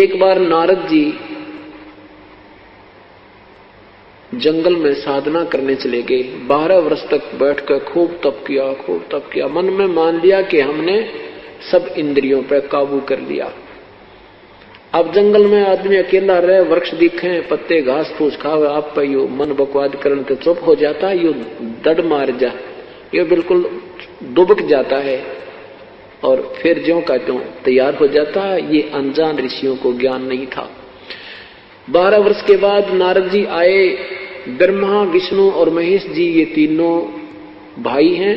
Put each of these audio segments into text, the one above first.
एक बार नारद जी जंगल में साधना करने चले गए। 12 वर्ष तक बैठकर खूब तप किया। मन में मान लिया कि हमने सब इंद्रियों पर काबू कर लिया। अब जंगल में आदमी अकेला रहे, वृक्ष दिखे, पत्ते घास फूस खावे, आप पे यू मन बकवाद करने तो चुप हो जाता है, यू दड़ मार जा, ये बिल्कुल दुबक जाता है और फिर ज्यों का त्यों तैयार हो जाता है। ये अनजान ऋषियों को ज्ञान नहीं था। 12 वर्ष के बाद नारद जी आए। ब्रह्मा, विष्णु और महेश जी ये तीनों भाई हैं।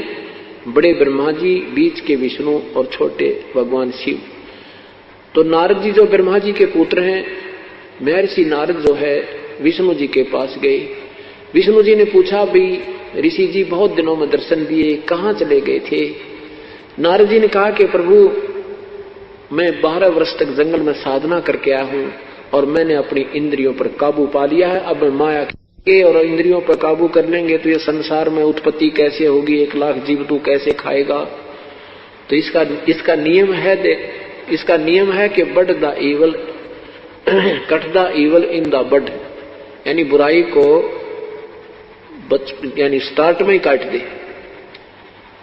बड़े ब्रह्मा जी, बीच के विष्णु और छोटे भगवान शिव। तो नारद जी जो ब्रह्मा जी के पुत्र हैं, महर्षि नारद जो है विष्णु जी के पास गए। विष्णु जी ने पूछा, भाई ऋषि जी बहुत दिनों में दर्शन दिए, कहाँ चले गए थे? नारद जी ने कहा कि प्रभु मैं 12 वर्ष तक जंगल में साधना करके आया हूँ और मैंने अपनी इंद्रियों पर काबू पा लिया है। अब मैं माया के और इंद्रियों पर काबू कर लेंगे तो ये संसार में उत्पत्ति कैसे होगी, 1 लाख जीव तू कैसे खाएगा? तो इसका नियम है कि bud the evil cut the evil in the bud, यानी बुराई को यानी स्टार्ट में ही काट दे।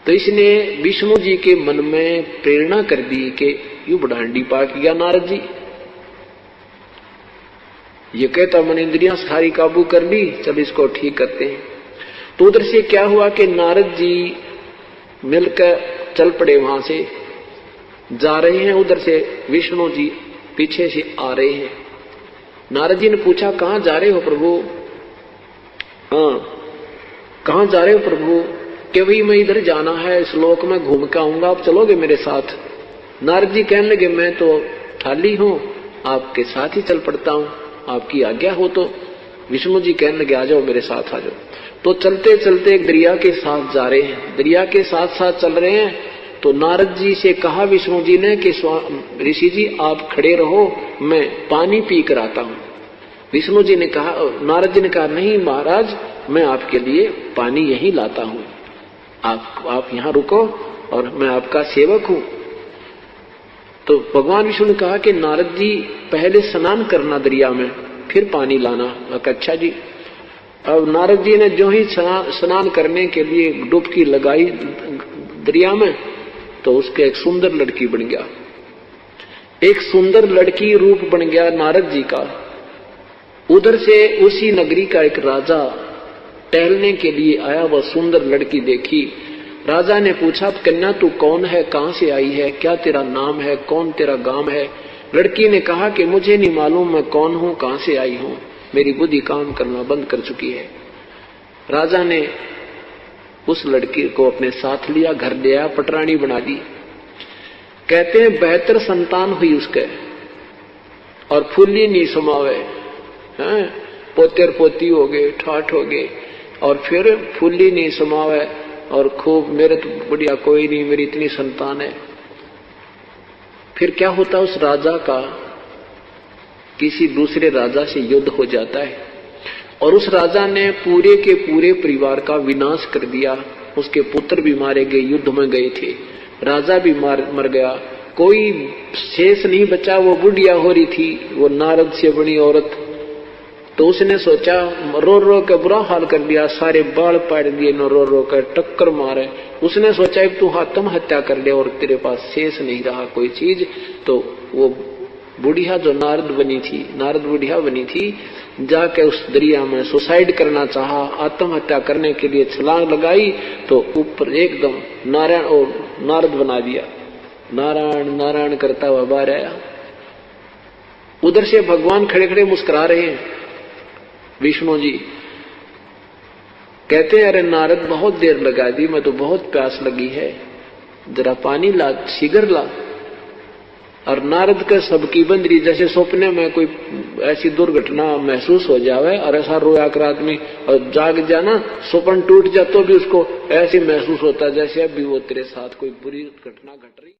तो इसने विष्णु जी के मन में प्रेरणा कर दी कि यू बढ़ांडी पाक गया नारद जी, ये कहता मन इंद्रियां सारी काबू कर ली, चल इसको ठीक करते हैं। तो उधर से क्या हुआ कि नारद जी मिलकर चल पड़े, वहां से जा रहे हैं, उधर से विष्णु जी पीछे से आ रहे हैं। नारद जी ने पूछा, कहां जा रहे हो प्रभु? हाँ, कहां जा रहे हो प्रभु? कि भाई मैं इधर जाना है, इस लोक में घूम के आऊंगा, आप चलोगे मेरे साथ? नारद जी कहने लगे, मैं तो थाली हूं, आपके साथ ही चल पड़ता हूं, आपकी आज्ञा हो तो। विष्णु जी कहने लगे, आ जाओ मेरे साथ आ जाओ। तो चलते चलते एक दरिया के साथ जा रहे हैं, दरिया के साथ साथ चल रहे हैं। तो नारद जी से कहा विष्णु जी ने कि ऋषि जी आप खड़े रहो, मैं पानी पी कर आता हूं। विष्णु जी ने कहा, नारद जी ने कहा, नहीं महाराज, मैं आपके लिए पानी यहीं लाता हूं, आप यहां रुको और मैं आपका सेवक हूं। तो भगवान विष्णु ने कहा कि नारद जी पहले स्नान करना दरिया में, फिर पानी लाना। अच्छा जी। अब नारद जी ने जो ही स्नान करने के लिए डुबकी लगाई दरिया में, तो उसके एक सुंदर लड़की बन गया, एक सुंदर लड़की रूप बन गया नारद जी का। उधर से उसी नगरी का एक राजा टहलने के लिए आया, वह सुंदर लड़की देखी। राजा ने पूछा, कन्या तू कौन है, कहां से आई है, क्या तेरा नाम है, कौन तेरा गांव है? लड़की ने कहा कि मुझे नहीं मालूम मैं कौन हूं, कहां से आई हूं, मेरी बुद्धि काम करना बंद कर चुकी है। राजा ने उस लड़की को अपने साथ लिया, घर ले आया, पटरानी बना दी। कहते हैं 72 संतान हुई उसके, और फुल्ली नहीं समावे, पोते और पोती हो गए, ठाठ हो गए, और फिर फुल्ली नहीं समावे, और खूब मेरे तो बढ़िया कोई नहीं, मेरी इतनी संतान है। फिर क्या होता, उस राजा का किसी दूसरे राजा से युद्ध हो जाता है और उस राजा ने पूरे के पूरे परिवार का विनाश कर दिया। उसके पुत्र भी मारे गए, युद्ध में गए थे, राजा भी मर गया, कोई शेष नहीं बचा। वो बुढ़िया हो रही थी, वो नारद से बड़ी औरत। तो उसने सोचा, रो रो के बुरा हाल कर दिया, सारे बाल पाड़ दिए, नो रो रो कर टक्कर मारे। उसने सोचा तू आत्महत्या कर ले और तेरे पास शेष नहीं रहा कोई चीज। तो वो बुढ़िया जो नारद बुढ़िया बनी थी, जाके उस दरिया में सुसाइड करना चाहा, आत्महत्या करने के लिए छलांग लगाई, तो ऊपर एकदम नारायण और नारद बना दिया, नारायण नारायण करता हुआ बाहर आया। उधर से भगवान खड़े खड़े मुस्कुरा रहे हैं। विष्णु जी कहते हैं, अरे नारद बहुत देर लगा दी, मैं तो बहुत प्यास लगी है, जरा पानी ला, शीघ्र ला। और नारद का सबकी बंदरी, जैसे सपने में कोई ऐसी दुर्घटना महसूस हो जावे और ऐसा रोया कर आदमी और जाग जाना, सपन टूट जा तो भी उसको ऐसे महसूस होता जैसे अभी वो तेरे साथ कोई बुरी घटना घट रही।